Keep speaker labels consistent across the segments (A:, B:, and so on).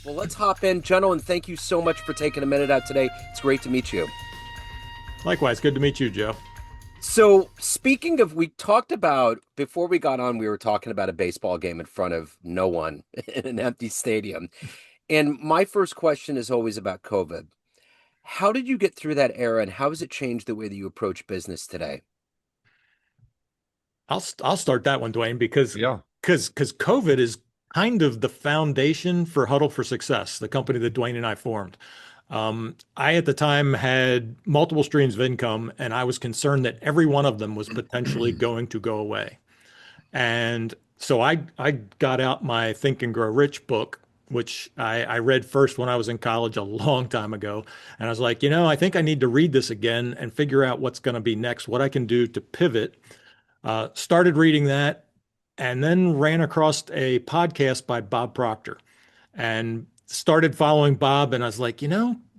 A: Well, let's hop in. Gentlemen, thank you so much for taking a minute out today. It's great to meet you.
B: Likewise, good to meet you, Joe.
A: So, speaking of, we talked about before we got on, we were talking about a baseball game in front of no one in an empty stadium. And my first question is always about COVID. How did you get through that era and how has it changed the way that you approach business today?
B: I'll start that one, Duane, because
C: Yeah.
B: because COVID is kind of the foundation for Huddle for Success, the company that Duane and I formed. I at the time had multiple streams of income, and I was concerned that every one of them was potentially going to go away. And so I got out my Think and Grow Rich book, which I read first when I was in college a long time ago. And I was like, I think I need to read this again and figure out what's going to be next, what I can do to pivot. Started reading that and then ran across a podcast by Bob Proctor and started following Bob. And I was like,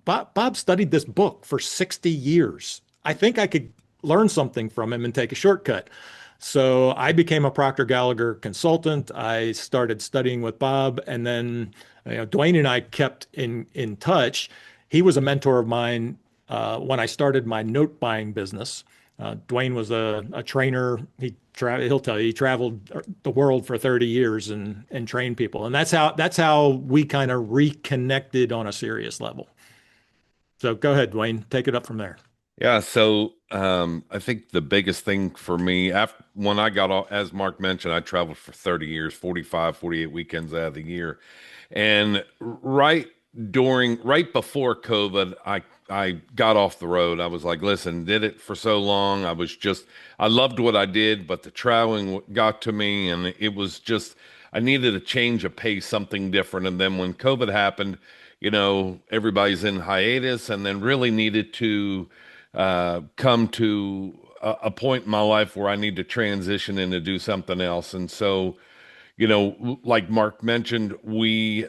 B: Bob studied this book for 60 years. I think I could learn something from him and take a shortcut. So I became a Proctor Gallagher consultant. I started studying with Bob, and then Duane and I kept in touch. He was a mentor of mine when I started my note buying business. Duane was a trainer. He'll tell you he traveled the world for 30 years and trained people, and that's how we kind of reconnected on a serious level. So go ahead, Duane, take it up from there.
C: Yeah. So I think the biggest thing for me after when I got off, as Mark mentioned, I traveled for 30 years, 45, 48 weekends out of the year. And right before COVID, I got off the road. I was like, listen, did it for so long. I loved what I did, but the traveling got to me and it was just, I needed a change of pace, something different. And then when COVID happened, everybody's in hiatus and then really needed to come to a point in my life where I need to transition and to do something else. And so, like Mark mentioned, we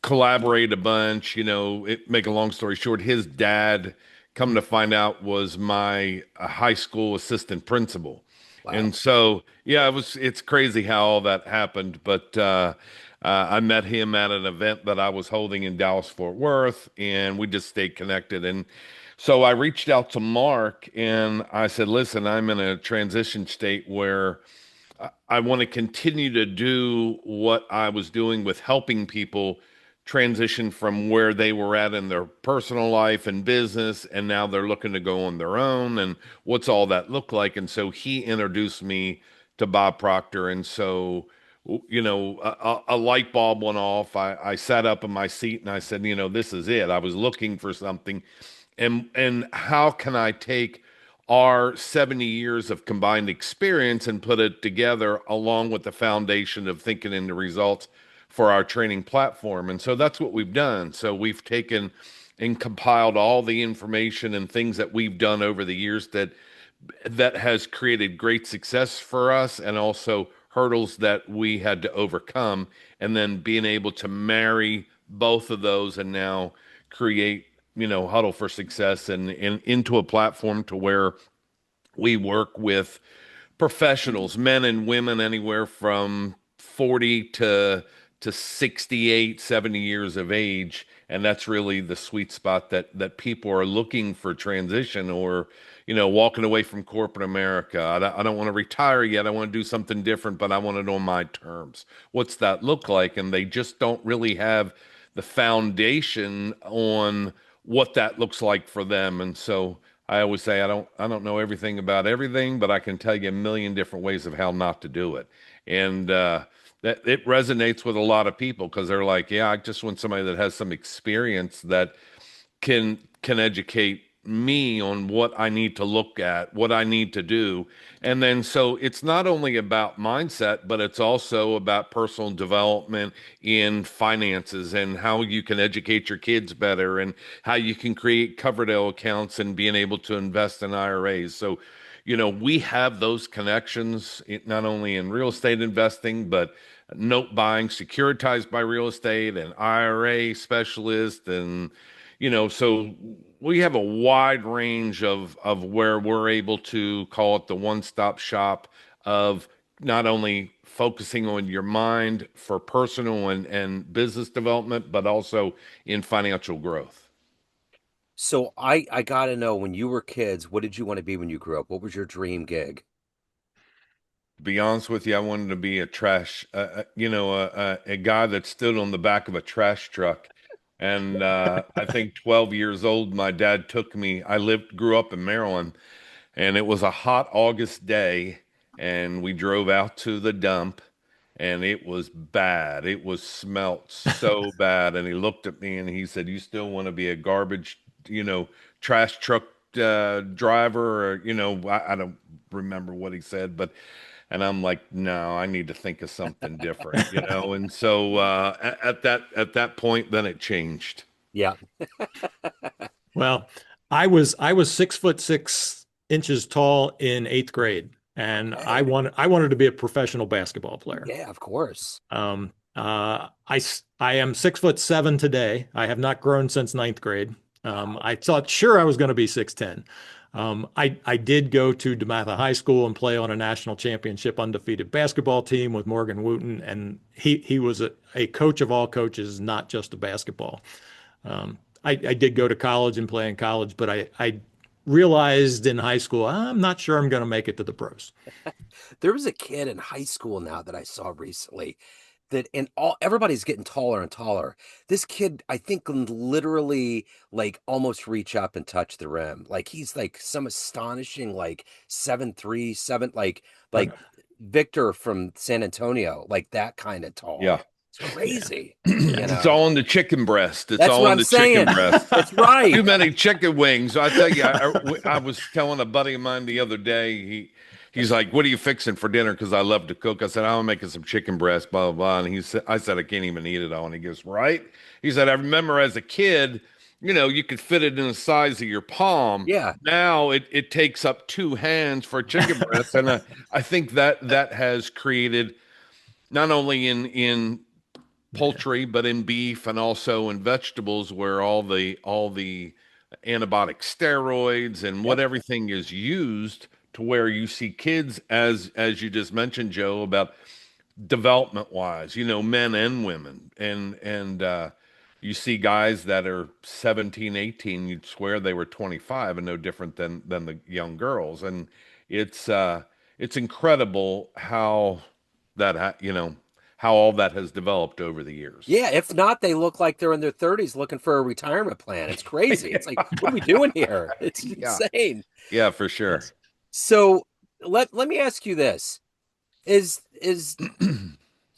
C: collaborate a bunch. Make a long story short, his dad, come to find out, was my high school assistant principal.
A: Wow.
C: And so, yeah, it's crazy how all that happened. But I met him at an event that I was holding in Dallas, Fort Worth, and we just stayed connected. And so I reached out to Mark and I said, listen, I'm in a transition state where I want to continue to do what I was doing with helping people transition from where they were at in their personal life and business, and now they're looking to go on their own, and what's all that look like. And so he introduced me to Bob Proctor. And so, a light bulb went off. I sat up in my seat and I said, this is it. I was looking for something. And how can I take our 70 years of combined experience and put it together along with the foundation of thinking into results for our training platform? And so that's what we've done. So we've taken and compiled all the information and things that we've done over the years that has created great success for us and also hurdles that we had to overcome, and then being able to marry both of those and now create Huddle for Success and into a platform to where we work with professionals, men and women, anywhere from 40 to 68, 70 years of age. And that's really the sweet spot that people are looking for transition or, walking away from corporate America. I don't want to retire yet. I want to do something different, but I want it on my terms. What's that look like? And they just don't really have the foundation on what that looks like for them. And so I always say I don't know everything about everything, but I can tell you a million different ways of how not to do it. And that it resonates with a lot of people because they're like, yeah, I just want somebody that has some experience that can educate me on what I need to look at, what I need to do. And then so it's not only about mindset, but it's also about personal development in finances and how you can educate your kids better and how you can create Coverdell accounts and being able to invest in IRAs. So, we have those connections not only in real estate investing, but note buying, securitized by real estate and IRA specialist. And, so we have a wide range of where we're able to call it the one-stop shop of not only focusing on your mind for personal and business development, but also in financial growth.
A: So I gotta know, when you were kids, what did you want to be when you grew up? What was your dream gig?
C: To be honest with you, I wanted to be a trash, a guy that stood on the back of a trash truck. And I think 12 years old, my dad took me. Grew up in Maryland, and it was a hot August day, and we drove out to the dump, and it was bad. It was smelt so bad. And he looked at me and he said, "You still want to be a garbage, you know, trash truck driver?" Or, I don't remember what he said, but and I'm like, "No, I need to think of something different." And so at that point, then it changed.
A: Yeah.
B: Well, I was 6'6" tall in eighth grade, and I
A: Okay.
B: wanted I wanted to be a professional basketball player.
A: Yeah, of course.
B: I am 6'7" today. I have not grown since ninth grade.
A: Wow.
B: I thought sure I was going to be 6'10". I did go to DeMatha High School and play on a national championship undefeated basketball team with Morgan Wooten, and he was a coach of all coaches, not just a basketball. I did go to college and play in college, but I realized in high school I'm not sure I'm going to make it to the pros.
A: There was a kid in high school now that I saw recently that, and all everybody's getting taller and taller. This kid, I think, can literally like almost reach up and touch the rim. Like he's like some astonishing like 7'3", seven, like Victor from San Antonio, like that kind of tall.
C: Yeah.
A: It's
B: Yeah,
A: crazy,
B: yeah.
A: you
C: It's
A: know.
C: all in the chicken breast. It's
A: That's
C: all
A: what
C: in
A: I'm
C: the chicken
A: saying.
C: breast.
A: That's
C: Too
A: right.
C: many chicken wings. I tell you, I was telling a buddy of mine the other day. He's like, "What are you fixing for dinner?" Because I love to cook. I said, "I'm making some chicken breast, blah blah blah." And I said, "I can't even eat it all." And he goes, "Right?" He said, "I remember as a kid, you could fit it in the size of your palm.
A: Yeah.
C: Now it takes up two hands for chicken breast." And I think that has created not only in
B: Yeah.
C: poultry, but in beef and also in vegetables, where all the antibiotic steroids and what
A: Yep.
C: everything is used, to where you see kids, as you just mentioned, Joe, about development wise, men and women, and you see guys that are 17, 18, you'd swear they were 25 and no different than the young girls. And it's incredible how all that has developed over the years.
A: Yeah, if not, they look like they're in their 30s looking for a retirement plan. It's crazy. It's like, what are we doing here? It's
C: Yeah.
A: insane.
C: Yeah, for sure.
A: So let me ask you this. Is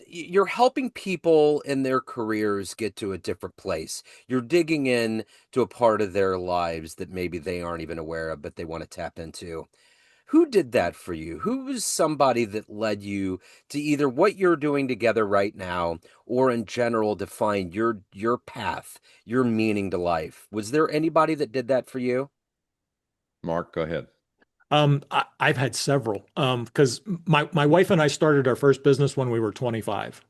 A: you're helping people in their careers get to a different place. You're digging in to a part of their lives that maybe they aren't even aware of, but they want to tap into. Who did that for you? Who was somebody that led you to either what you're doing together right now or in general define your path, your meaning to life? Was there anybody that did that for you?
C: Mark, go ahead.
B: I've had several. Because my wife and I started our first business when we were 25.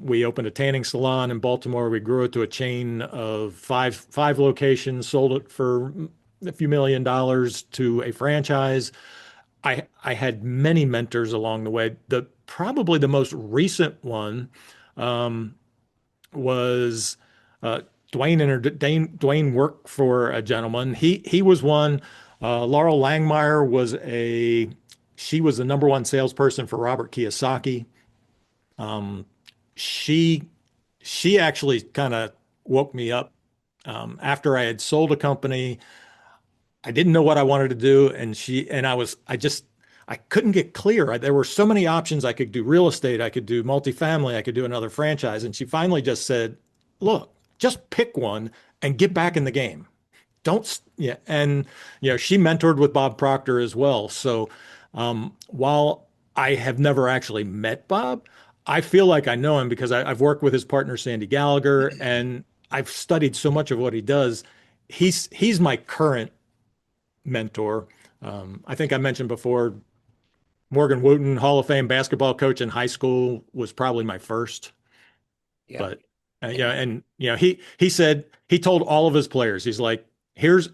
B: We opened a tanning salon in Baltimore. We grew it to a chain of five locations, sold it for a few $1 million to a franchise. I had many mentors along the way. The probably the most recent one um, was uh, Dwayne worked for a gentleman. He was one. Laurel Langmeyer she was the number one salesperson for Robert Kiyosaki. Um, she she actually kind of woke me up after I had sold a company. I didn't know what I wanted to do, and I couldn't get clear. There were so many options. I could do real estate, I could do multifamily, I could do another franchise, and she finally just said, "Look, just pick one and get back in the game. Don't yeah." And she mentored with Bob Proctor as well. So while I have never actually met Bob, I feel like I know him because I've worked with his partner Sandy Gallagher, and I've studied so much of what he does. He's my current mentor. I think I mentioned before, Morgan Wooten, Hall of Fame basketball coach in high school, was probably my first.
A: Yeah.
B: But and he said he told all of his players, he's like, here's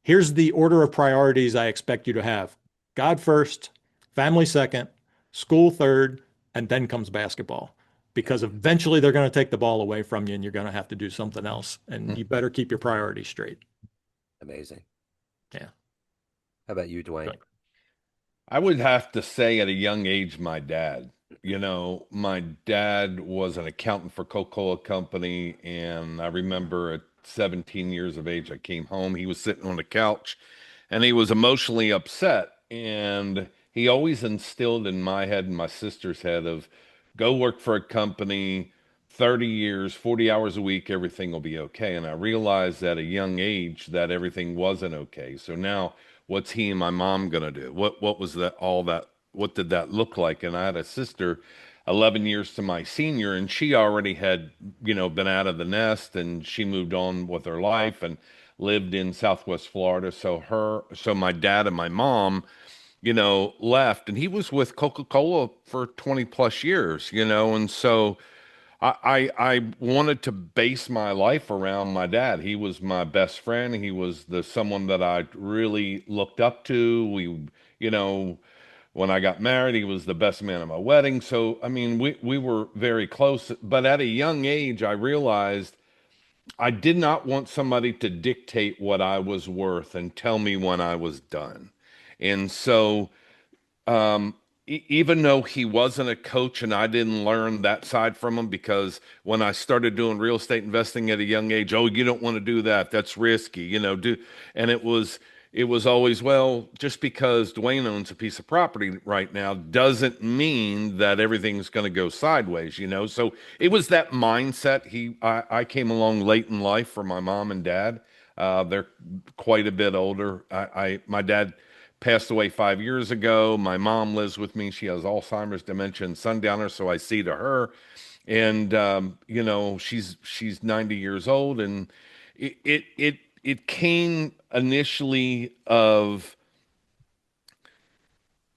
B: the order of priorities I expect you to have. God first, family second, school third, and then comes basketball.
A: Yeah.
B: Because eventually they're going to take the ball away from you and you're going to have to do something else. And you better keep your priorities straight.
A: Amazing.
B: Yeah.
A: How about you, Duane?
B: Good.
C: I would have to say at a young age, my dad. My dad was an accountant for Coca-Cola Company, and I remember at 17 years of age, I came home. He was sitting on the couch, and he was emotionally upset. And he always instilled in my head and my sister's head of go work for a company, 30 years, 40 hours a week, everything will be okay. And I realized at a young age that everything wasn't okay. So now what's he and my mom gonna do? What was that all that what did that look like? And I had a sister 11 years to my senior, and she already had, been out of the nest, and she moved on with her life and lived in Southwest Florida. So my dad and my mom, left, and he was with Coca-Cola for 20 plus years, and so I wanted to base my life around my dad. He was my best friend. He was the someone that I really looked up to. You know, when I got married, he was the best man at my wedding. So, I mean, we were very close. But at a young age, I realized I did not want somebody to dictate what I was worth and tell me when I was done. And so even though he wasn't a coach and I didn't learn that side from him, because when I started doing real estate investing at a young age, oh, you don't want to do that. That's risky, and it was always, well, just because Dwayne owns a piece of property right now doesn't mean that everything's going to go sideways, So it was that mindset. I came along late in life for my mom and dad. They're quite a bit older. My dad passed away 5 years ago. My mom lives with me. She has Alzheimer's, dementia, and sundowner, so I see to her. And she's 90 years old, and it came initially of,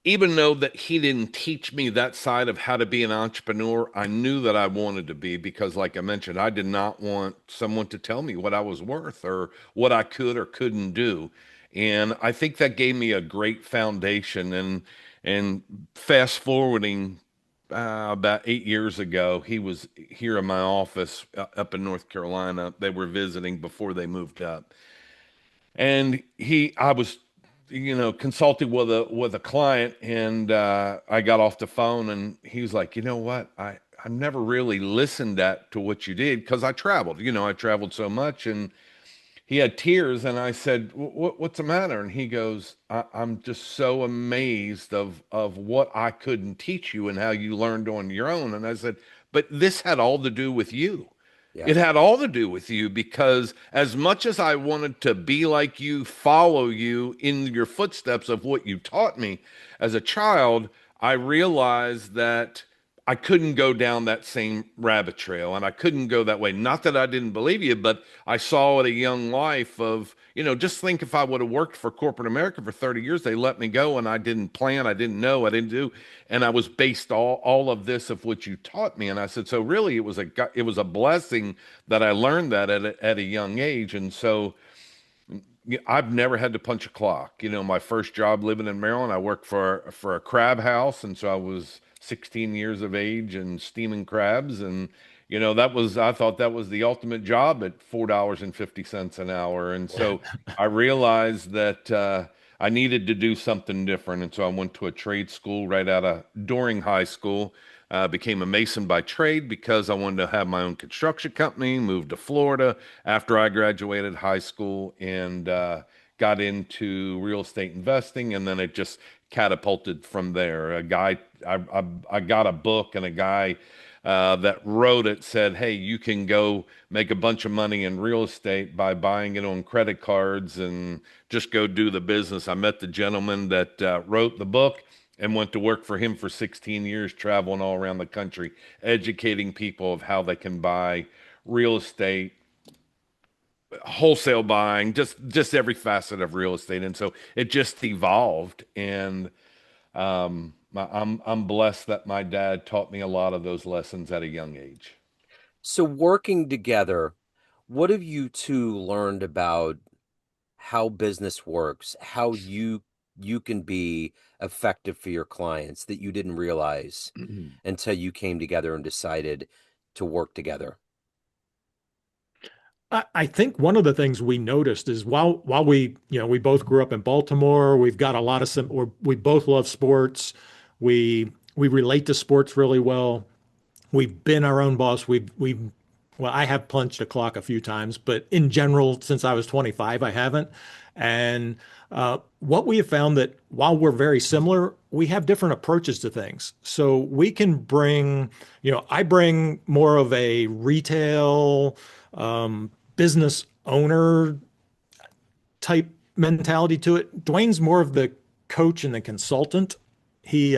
C: even though that he didn't teach me that side of how to be an entrepreneur, I knew that I wanted to be, because like I mentioned, I did not want someone to tell me what I was worth or what I could or couldn't do. And I think that gave me a great foundation. And fast forwarding about 8 years ago, he was here in my office up in North Carolina. They were visiting before they moved up, and I was, consulting with a client, and I got off the phone, and he was like, you know what, I never really listened to what you did, because I traveled so much. And he had tears, and I said, what's the matter? And he goes, I'm just so amazed of what I couldn't teach you and how you learned on your own. And I said, but this had all to do with you.
A: Yeah.
C: It had all to do with you, because as much as I wanted to be like you, follow you in your footsteps of what you taught me as a child, I realized that I couldn't go down that same rabbit trail, and I couldn't go that way. Not that I didn't believe you, but I saw at a young life of, just think if I would have worked for corporate America for 30 years, they let me go, and I didn't plan, I didn't know, I didn't do, and I was based all of this of what you taught me. And I said, so really it was a blessing that I learned that at a young age. And so I've never had to punch a clock. My first job living in Maryland, I worked for a crab house, and so I was 16 years of age and steaming crabs, and I thought that was the ultimate job at $4.50 an hour. And so I realized that I needed to do something different, and so I went to a trade school right out of during high school. Became a mason by trade because I wanted to have my own construction company. Moved to Florida after I graduated high school, and got into real estate investing, and then it just catapulted from there. I got a book, and a guy that wrote it said, "Hey, you can go make a bunch of money in real estate by buying it on credit cards, and just go do the business." I met the gentleman that wrote the book and went to work for him for 16 years, traveling all around the country, educating people of how they can buy real estate, wholesale buying, just every facet of real estate. And so it just evolved. And I'm blessed that my dad taught me a lot of those lessons at a young age.
A: So working together, what have you two learned about how business works, how you you can be effective for your clients that you didn't realize until you came together and decided to work together?
B: I think one of the things we noticed is while we both grew up in Baltimore, we've got a lot of we both love sports. We relate to sports really well. We've been our own boss. We've well, I have punched a clock a few times, but in general, since I was 25, I haven't. And what we have found that while we're very similar, we have different approaches to things. So we can bring, I bring more of a retail business owner type mentality to it. Dwayne's more of the coach and the consultant. He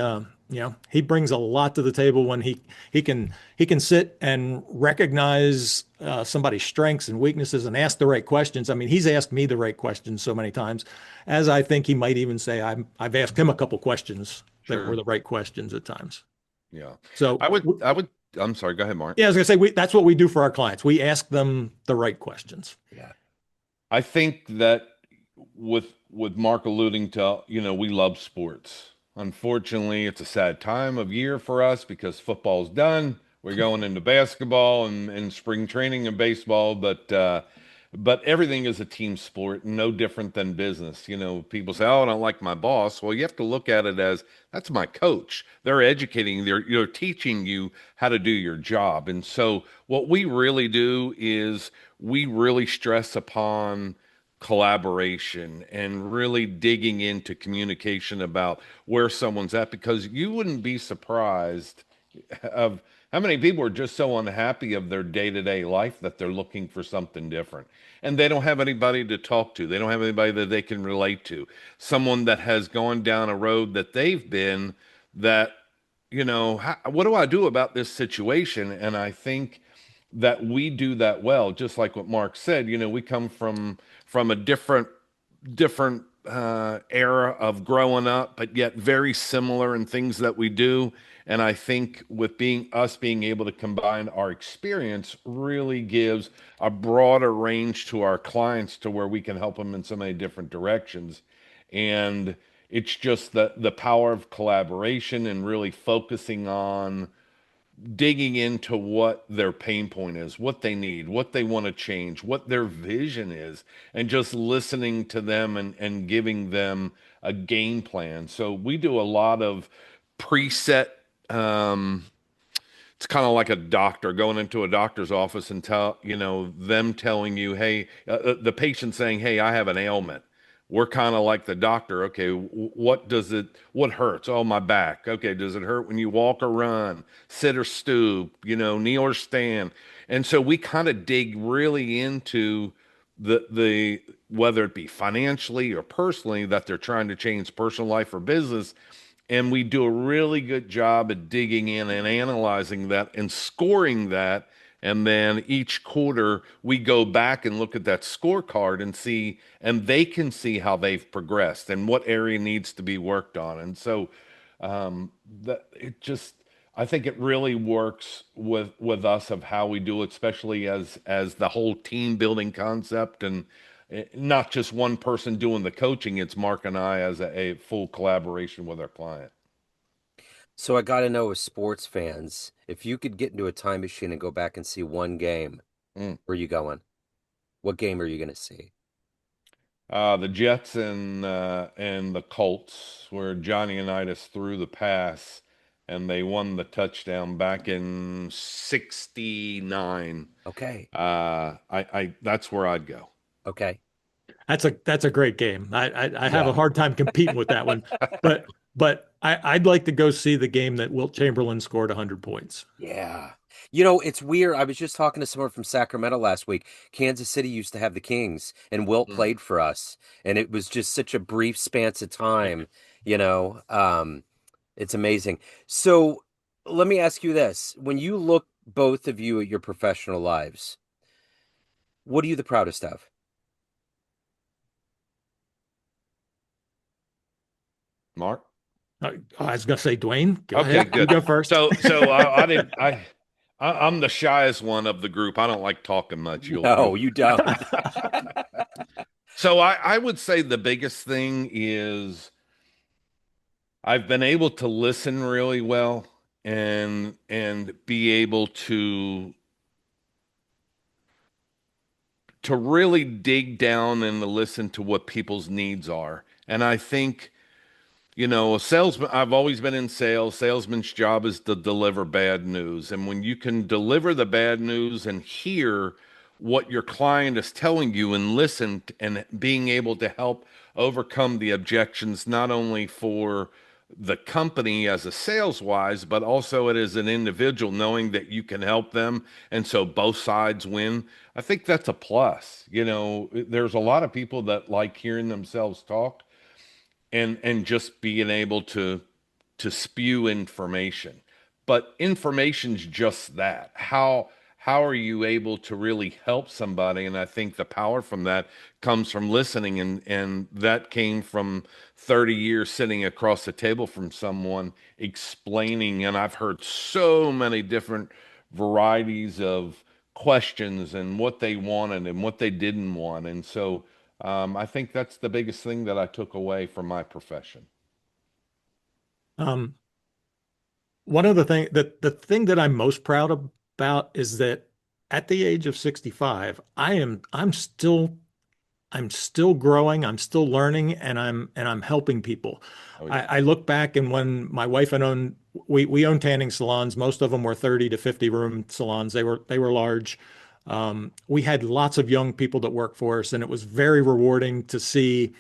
B: brings a lot to the table when he can sit and recognize somebody's strengths and weaknesses and ask the right questions. I mean, he's asked me the right questions so many times, as I think he might even say I've asked him a couple questions that were
C: Sure.
B: the right questions at times.
C: Yeah.
B: So,
C: I'm sorry. Go ahead, Mark.
B: yeah, I was gonna say that's what we do for our clients. We ask them the right questions.
A: Yeah.
C: I think that with Mark alluding to, we love sports. Unfortunately, it's a sad time of year for us because football's done. We're going into basketball and spring training and baseball, but everything is a team sport, no different than business. People say, "Oh, I don't like my boss." Well, you have to look at it as that's my coach. They're educating, they're teaching you how to do your job. And so what we really do is we really stress upon collaboration and really digging into communication about where someone's at, because you wouldn't be surprised of how many people are just so unhappy of their day-to-day life that they're looking for something different. And they don't have anybody to talk to. They don't have anybody that they can relate to. Someone that has gone down a road that they've been that, what do I do about this situation? And I think that we do that well, just like what Mark said. We come from a different era of growing up, but yet very similar in things that we do. And I think with being able to combine our experience really gives a broader range to our clients to where we can help them in so many different directions. And it's just the power of collaboration and really focusing on digging into what their pain point is, what they need, what they want to change, what their vision is, and just listening to them and giving them a game plan. So we do a lot of preset. Um, it's kind of like a doctor going into a doctor's office and them telling you, hey, the patient saying, hey, I have an ailment. We're kind of like the doctor. Okay, what hurts? Oh, my back. Okay, does it hurt when you walk or run, sit or stoop, kneel or stand? And so we kind of dig really into the whether it be financially or personally that they're trying to change personal life or business. And we do a really good job at digging in and analyzing that and scoring that. And then each quarter, we go back and look at that scorecard and see, and they can see how they've progressed and what area needs to be worked on. And so that it just, I think it really works with us of how we do it, especially as the whole team building concept and not just one person doing the coaching. It's Mark and I as a full collaboration with our client.
A: So I got to know, with sports fans, if you could get into a time machine and go back and see one game,
C: Mm.
A: where are you going? What game are you going to see?
C: The Jets and the Colts, where Johnny Unitas threw the pass and they won the touchdown back in '69.
A: Okay.
C: I that's where I'd go.
A: Okay.
B: That's a great game. I have a
A: Yeah.
B: hard time competing with that one, but I'd like to go see the game that Wilt Chamberlain scored 100 points.
A: Yeah. It's weird. I was just talking to someone from Sacramento last week. Kansas City used to have the Kings, and Wilt
C: Mm.
A: played for us. And it was just such a brief span of time, you know. It's amazing. So let me ask you this. When you look, both of you, at your professional lives, what are you the proudest of?
C: Mark?
B: I was going to say, Dwayne, go
C: Okay,
B: ahead. You
C: good.
B: go first.
C: So I didn't I'm the shyest one of the group. I don't like talking much. You'll
A: No, you don't.
C: So I would say the biggest thing is I've been able to listen really well and be able to really dig down and to listen to what people's needs are. And I think, a salesman, I've always been in sales. Salesman's job is to deliver bad news. And when you can deliver the bad news and hear what your client is telling you and listen and being able to help overcome the objections, not only for the company as a sales wise, but also it as an individual, knowing that you can help them. And so both sides win. I think that's a plus. There's a lot of people that like hearing themselves talk and just being able to spew information. But information's just that. How are you able to really help somebody? And I think the power from that comes from listening, and that came from 30 years sitting across the table from someone explaining. And I've heard so many different varieties of questions and what they wanted and what they didn't want. And so I think that's the biggest thing that I took away from my profession.
B: Um, One of the the thing that I'm most proud about is that at the age of 65, I'm still growing, I'm still learning, and I'm helping people.
C: Oh, yeah.
B: I look back, and when my wife and we own tanning salons. Most of them were 30 to 50 room salons. They were large. We had lots of young people that worked for us, and it was very rewarding to see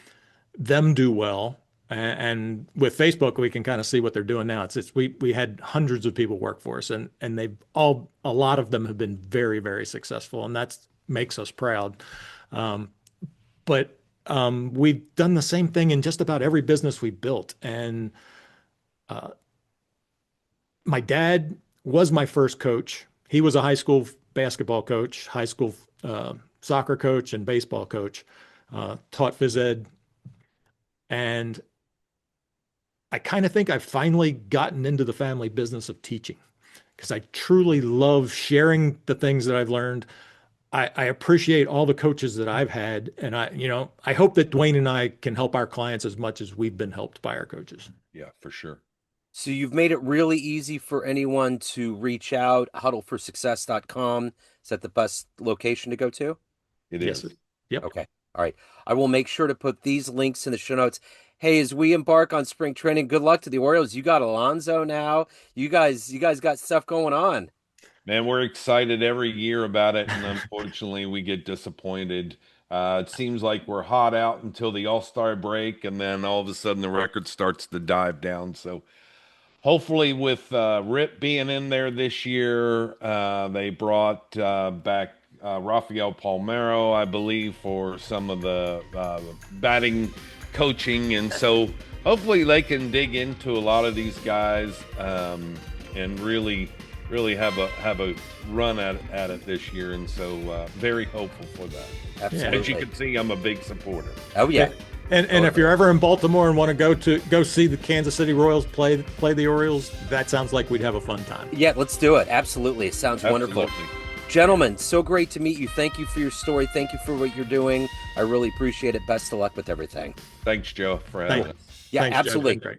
B: them do well. And with Facebook, we can kind of see what they're doing now. We had hundreds of people work for us, and a lot of them have been very, very successful, and that makes us proud. Um, but we've done the same thing in just about every business we built. And uh, my dad was my first coach. He was a high school basketball coach, high school soccer coach, and baseball coach. Taught phys ed, and I kind of think I've finally gotten into the family business of teaching because I truly love sharing the things that I've learned. I appreciate all the coaches that I've had, and I hope that Duane and I can help our clients as much as we've been helped by our coaches.
C: Yeah, for sure.
A: So you've made it really easy for anyone to reach out. Huddleforsuccess.com. Is that the best location to go to?
C: It
B: Yes.
C: is.
B: Yep.
A: Okay. All right. I will make sure to put these links in the show notes. Hey, as we embark on spring training, good luck to the Orioles. You got Alonso now. You guys got stuff going on.
C: Man, we're excited every year about it, and unfortunately, we get disappointed. It seems like we're hot out until the All-Star break, and then all of a sudden the record starts to dive down. So hopefully, with Rip being in there this year, they brought back Rafael Palmeiro, I believe, for some of the batting coaching, and so hopefully they can dig into a lot of these guys and really have a run at it this year. And so very hopeful for that.
A: Absolutely.
C: As you can see, I'm a big supporter.
A: Oh yeah.
B: And if you're ever in Baltimore and want to go see the Kansas City Royals play the Orioles, that sounds like we'd have a fun time.
A: Yeah, let's do it. Absolutely. It sounds wonderful.
C: Absolutely.
A: Gentlemen, so great to meet you. Thank you for your story. Thank you for what you're doing. I really appreciate it. Best of luck with everything.
C: Thanks, Joe, for having us.
A: Yeah,
B: Thanks, Joe.
A: absolutely.
B: Great.